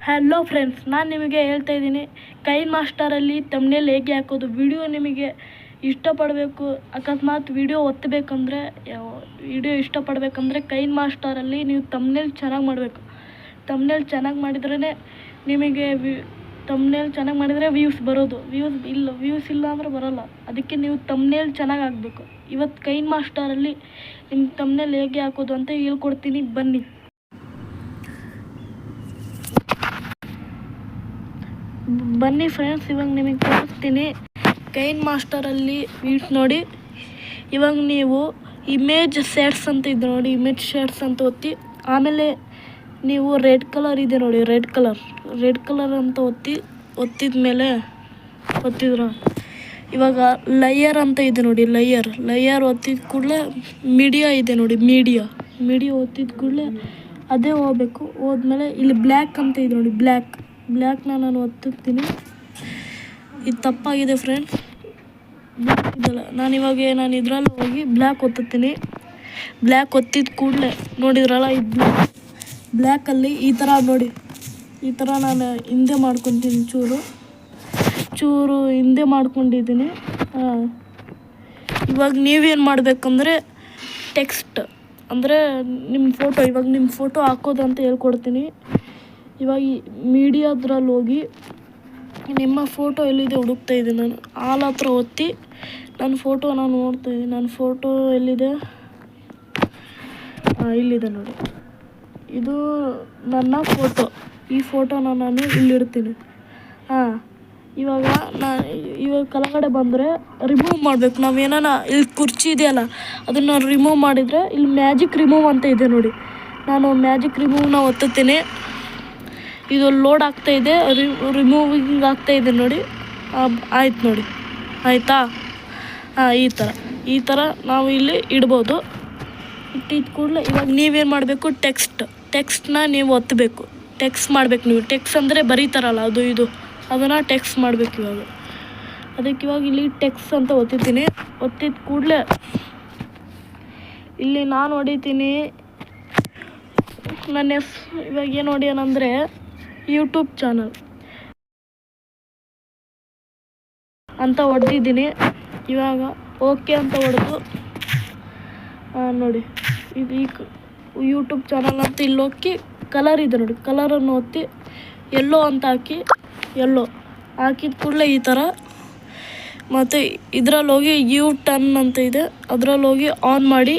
Hello friends, ನಾನು ನಿಮಗೆ ಹೇಳ್ತಾ ಇದ್ದೀನಿ ಕೈನ್ ಮಾಸ್ಟರಲ್ಲಿ ತಮ್ನೇಲ್ ಹೇಗೆ ಹಾಕೋದು. ವಿಡಿಯೋ ನಿಮಗೆ ಇಷ್ಟಪಡಬೇಕು, ಅಕಸ್ಮಾತ್ ವಿಡಿಯೋ ಒತ್ತಬೇಕಂದ್ರೆ ಕೈನ್ ಮಾಸ್ಟರಲ್ಲಿ ನೀವು ತಮ್ನೇಲ್ ಚೆನ್ನಾಗಿ ಮಾಡಬೇಕು. ತಮ್ನೇಲ್ ಚೆನ್ನಾಗಿ ಮಾಡಿದ್ರೇ ನಿಮಗೆ ತಮ್ನೇಲ್ ಚೆನ್ನಾಗಿ ಮಾಡಿದರೆ ವ್ಯೂಸ್ ಬರೋದು. ವ್ಯೂಸ್ ಇಲ್ಲ ಅಂದರೆ ಬರೋಲ್ಲ. ಅದಕ್ಕೆ ನೀವು ತಮ್ನೇಲ್ ಚೆನ್ನಾಗಿ ಹಾಕಬೇಕು. ಇವತ್ತು ಕೈನ್ ಮಾಸ್ಟರಲ್ಲಿ ನಿಮ್ಮ ತಮ್ನೇಲ್ ಹೇಗೆ ಹಾಕೋದು ಅಂತ ಹೇಳ್ಕೊಡ್ತೀನಿ, ಬನ್ನಿ. ಫ್ರೆಂಡ್ಸ್, ಇವಾಗ ನಿಮಗೆ ತೋರಿಸ್ತೀನಿ. ಕೈನ್ ಮಾಸ್ಟರಲ್ಲಿ ನೋಡಿ, ಇವಾಗ ನೀವು ಇಮೇಜ್ ಶೇಡ್ಸ್ ಅಂತ ಇದೆ ನೋಡಿ, ಇಮೇಜ್ ಶೇಡ್ಸ್ ಅಂತ ಒತ್ತಿ. ಆಮೇಲೆ ನೀವು ರೆಡ್ ಕಲರ್ ಇದೆ ನೋಡಿ, ರೆಡ್ ಕಲರ್ ಅಂತ ಒತ್ತಿದ ಮೇಲೆ ಇವಾಗ ಲೇಯರ್ ಅಂತ ಇದೆ ನೋಡಿ, ಲೇಯರ್ ಒತ್ತಿದ ಕೂಡಲೇ ಮೀಡಿಯಾ ಇದೆ ನೋಡಿ, ಮೀಡಿಯಾ ಒತ್ತಿದ ಕೂಡಲೇ ಅದೇ ಹೋಗ್ಬೇಕು. ಹೋದ್ಮೇಲೆ ಇಲ್ಲಿ ಬ್ಲ್ಯಾಕ್ ಅಂತ ಇದೆ ನೋಡಿ, ಬ್ಲ್ಯಾಕ್ನ ನಾನು ಒತ್ತುತ್ತೀನಿ. ಇದು ತಪ್ಪಾಗಿದೆ ಫ್ರೆಂಡ್ಸ್, ಬ್ಲ್ಯಾಕ್ ಇದಲ್ಲ. ನಾನು ಇದರಲ್ಲಿ ಹೋಗಿ ಬ್ಲ್ಯಾಕ್ ಒತ್ತುತ್ತೀನಿ. ಬ್ಲ್ಯಾಕ್ ಒತ್ತಿದ ಕೂಡಲೇ ನೋಡಿದ್ರಲ್ಲ, ಇದು ಬ್ಲ್ಯಾಕಲ್ಲಿ ಈ ಥರ ನೋಡಿ, ಈ ಥರ ನಾನು ಹಿಂದೆ ಮಾಡ್ಕೊತೀನಿ, ಚೂರು ಹಿಂದೆ ಮಾಡ್ಕೊಂಡಿದ್ದೀನಿ. ಇವಾಗ ನೀವೇನು ಮಾಡಬೇಕಂದ್ರೆ ಟೆಕ್ಸ್ಟ್ ಅಂದರೆ ನಿಮ್ಮ ಫೋಟೋ ಹಾಕೋದು ಅಂತ ಹೇಳ್ಕೊಡ್ತೀನಿ. ಇವಾಗ ಈ ಮೀಡಿಯಾದ್ರಲ್ಲಿ ಹೋಗಿ ನಿಮ್ಮ ಫೋಟೋ ಎಲ್ಲಿದೆ ಹುಡುಕ್ತಾ ಇದ್ದೀನಿ ನಾನು. ಆಲ್ ಹತ್ರ ಒತ್ತಿ ನನ್ನ ಫೋಟೋ ನಾನು ನೋಡ್ತಾ ಇದ್ದೀನಿ. ನನ್ನ ಫೋಟೋ ಎಲ್ಲಿದೆ? ಇಲ್ಲಿದೆ ನೋಡಿ, ಇದು ನನ್ನ ಫೋಟೋ. ಈ ಫೋಟೋನ ನಾನು ಇಲ್ಲಿಡ್ತೀನಿ. ಇವಾಗ ಕೆಳಗಡೆ ಬಂದರೆ ರಿಮೂವ್ ಮಾಡಬೇಕು. ನಾವೇನಾನ ಇಲ್ಲಿ ಕುರ್ಚಿ ಇದೆಯಲ್ಲ, ಅದನ್ನು ರಿಮೂವ್ ಮಾಡಿದರೆ ಇಲ್ಲಿ ಮ್ಯಾಜಿಕ್ ರಿಮೂವ್ ಅಂತ ಇದೆ ನೋಡಿ. ನಾನು ಮ್ಯಾಜಿಕ್ ರಿಮೂವ್ನ ಒತ್ತುತ್ತೀನಿ. ಇದು ಲೋಡ್ ಆಗ್ತಾಯಿದೆ, ರಿಮೂವಿಂಗ್ ಆಗ್ತಾಯಿದೆ ನೋಡಿ. ಆಯ್ತು ನೋಡಿ, ಆಯಿತಾ? ಈ ಥರ ನಾವು ಇಲ್ಲಿ ಇಡ್ಬೋದು. ಇಟ್ಟಿದ ಕೂಡಲೇ ಇವಾಗ ನೀವೇನು ಮಾಡಬೇಕು, ಟೆಕ್ಸ್ಟ್ನ ನೀವು ಒತ್ತಬೇಕು. ಟೆಕ್ಸ್ಟ್ ಮಾಡಬೇಕು ನೀವು. ಟೆಕ್ಸ್ಟ್ ಅಂದರೆ ಬರೀತಾರಲ್ಲ, ಇದು ಅದನ್ನು ಟೆಕ್ಸ್ಟ್ ಮಾಡಬೇಕು. ಅದಕ್ಕೆ ಇವಾಗ ಇಲ್ಲಿ ಟೆಕ್ಸ್ಟ್ ಅಂತ ಒತ್ತಿದ್ದೀನಿ. ಒತ್ತಿದ ಕೂಡಲೇ ಇಲ್ಲಿ ನಾನು ಹೊಡಿತೀನಿ ನನ್ನ ಇವಾಗ ಏನು ಹೊಡಿಯೋಣಂದರೆ ಯೂಟ್ಯೂಬ್ ಚಾನಲ್ ಅಂತ ಹೊಡೆದಿದ್ದೀನಿ. ಇವಾಗ ಓಕೆ ಅಂತ ಹೊಡೆದು ನೋಡಿ, ಇದು ಯೂಟ್ಯೂಬ್ ಚಾನಲ್ ಅಂತ ಇಲ್ಲಿ ಹೋಗಿ ಕಲರ್ ಇದೆ ನೋಡಿ, ಕಲರನ್ನು ಒತ್ತಿ ಎಲ್ಲೋ ಅಂತ ಹಾಕಿದ ಕೂಡಲೇ ಈ ಥರ. ಮತ್ತು ಇದರಲ್ಲಿ ಹೋಗಿ U-turn ಅಂತ ಇದೆ, ಅದರಲ್ಲಿ ಹೋಗಿ ಆನ್ ಮಾಡಿ.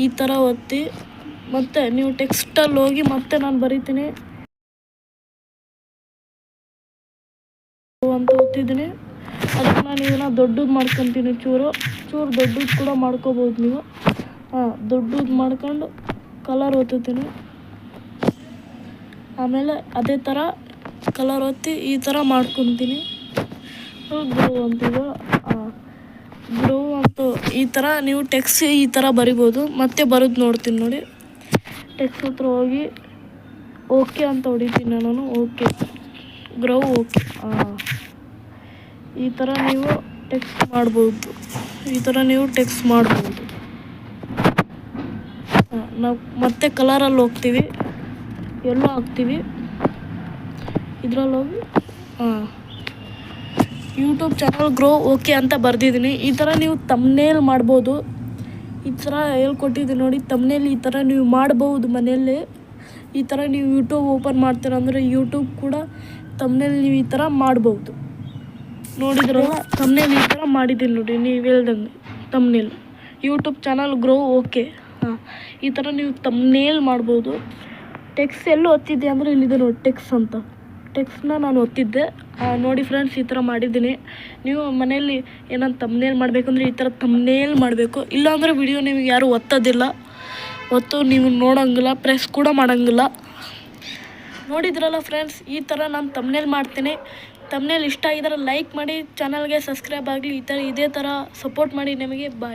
ಈ ಥರ ಒತ್ತಿ ಮತ್ತು ನೀವು ಟೆಕ್ಸ್ಟಲ್ಲಿ ಹೋಗಿ ಮತ್ತೆ ನಾನು ಬರೀತೀನಿ ಅಂತ ಒತ್ತಿದ್ದೀನಿ. ಅದಕ್ಕೆ ನಾನು ಇದನ್ನು ದೊಡ್ಡದು ಮಾಡ್ಕೊತೀನಿ, ಚೂರು ದೊಡ್ಡದು ಕೂಡ ಮಾಡ್ಕೋಬೋದು ನೀವು. ದೊಡ್ಡದು ಮಾಡ್ಕೊಂಡು ಕಲರ್ ಒತ್ತುತ್ತೀನಿ. ಆಮೇಲೆ ಅದೇ ಥರ ಕಲರ್ ಒತ್ತಿ ಈ ಥರ ಮಾಡ್ಕೊತೀನಿ. ಗ್ರೋ ಅಂತ ಈ ಥರ ನೀವು ಟೆಕ್ಸ್ಟ್ ಈ ಥರ ಬರಿಬೋದು. ಮತ್ತೆ ಬರೋದು ನೋಡ್ತೀನಿ ನೋಡಿ. ಟೆಕ್ಸ್ಟ್ ಹತ್ರ ಹೋಗಿ ಓಕೆ ಅಂತ ಹೊಡಿತೀನಿ ನಾನು. Okay, grow okay. ಈ ಥರ ನೀವು ಟೆಕ್ಸ್ಟ್ ಮಾಡ್ಬೋದು. ನಾವು ಮತ್ತೆ ಕಲರಲ್ಲಿ ಹೋಗ್ತೀವಿ, ಎಲ್ಲೋ ಹಾಕ್ತೀವಿ. ಇದರಲ್ಲಿ ಹೋಗಿ ಯೂಟ್ಯೂಬ್ ಚಾನಲ್ ಗ್ರೋ ಓಕೆ ಅಂತ ಬರೆದಿದ್ದೀನಿ. ಈ ಥರ ನೀವು ತಮ್ನೇಲ್ ಮಾಡ್ಬೋದು. ಈ ಥರ ಹೇಳ್ಕೊಟ್ಟಿದ್ದೀನಿ ನೋಡಿ, ತಮ್ನೇಲ್ ಈ ಥರ ನೀವು ಮಾಡ್ಬೋದು ಮನೆಯಲ್ಲೇ. ಈ ಥರ ನೀವು ಯೂಟ್ಯೂಬ್ ಓಪನ್ ಮಾಡ್ತೀರಂದರೆ ಯೂಟ್ಯೂಬ್ ಕೂಡ ತಮ್ನೇಲ್ ನೀವು ಈ ಥರ ಮಾಡ್ಬೋದು. ನೋಡಿದ್ರಲ್ಲ, ತಮ್ನೇಲ್ ಈ ಥರ ಮಾಡಿದ್ದೀನಿ ನೋಡಿ, ನೀವು ಹೇಳ್ದಂಗೆ thumbnail YouTube channel grow okay. ಈ ಥರ ನೀವು ತಮ್ನೇಲ್ ಮಾಡ್ಬೋದು. ಟೆಕ್ಸ್ಟ್ ಎಲ್ಲೂ ಒತ್ತಿದ್ದೆ ಅಂದರೆ ಇಲ್ಲಿದೆ ನೋಡಿ, ಟೆಕ್ಸ್ಟ್ನ ನಾನು ಒತ್ತಿದ್ದೆ ನೋಡಿ ಫ್ರೆಂಡ್ಸ್. ಈ ಥರ ಮಾಡಿದ್ದೀನಿ. ನೀವು ಮನೆಯಲ್ಲಿ ಏನಾದ್ರು ತಮ್ನೇಲ್ ಮಾಡಬೇಕಂದ್ರೆ ಈ ಥರ ತಮ್ನೇಲ್ ಮಾಡಬೇಕು. ಇಲ್ಲಾಂದರೆ ವಿಡಿಯೋ ನಿಮಗೆ ಯಾರೂ ಒತ್ತೋದಿಲ್ಲ, ನೀವು ನೋಡೋಂಗಿಲ್ಲ, ಪ್ರೆಸ್ ಕೂಡ ಮಾಡೋಂಗಿಲ್ಲ. ನೋಡಿದ್ರಲ್ಲ ಫ್ರೆಂಡ್ಸ್, ಈ ಥರ ನಾನು ತಮ್ನೇಲ್ ಮಾಡ್ತೀನಿ. ತಮ್ನೇಲ್ ಇಷ್ಟ ಆಗಿದ್ರೆ ಲೈಕ್ ಮಾಡಿ, ಚಾನಲ್ಗೆ ಸಬ್ಸ್ಕ್ರೈಬ್ ಆಗಲಿ. ಇದೇ ಥರ ಸಪೋರ್ಟ್ ಮಾಡಿ. ನಿಮಗೆ ಬಾಯ್.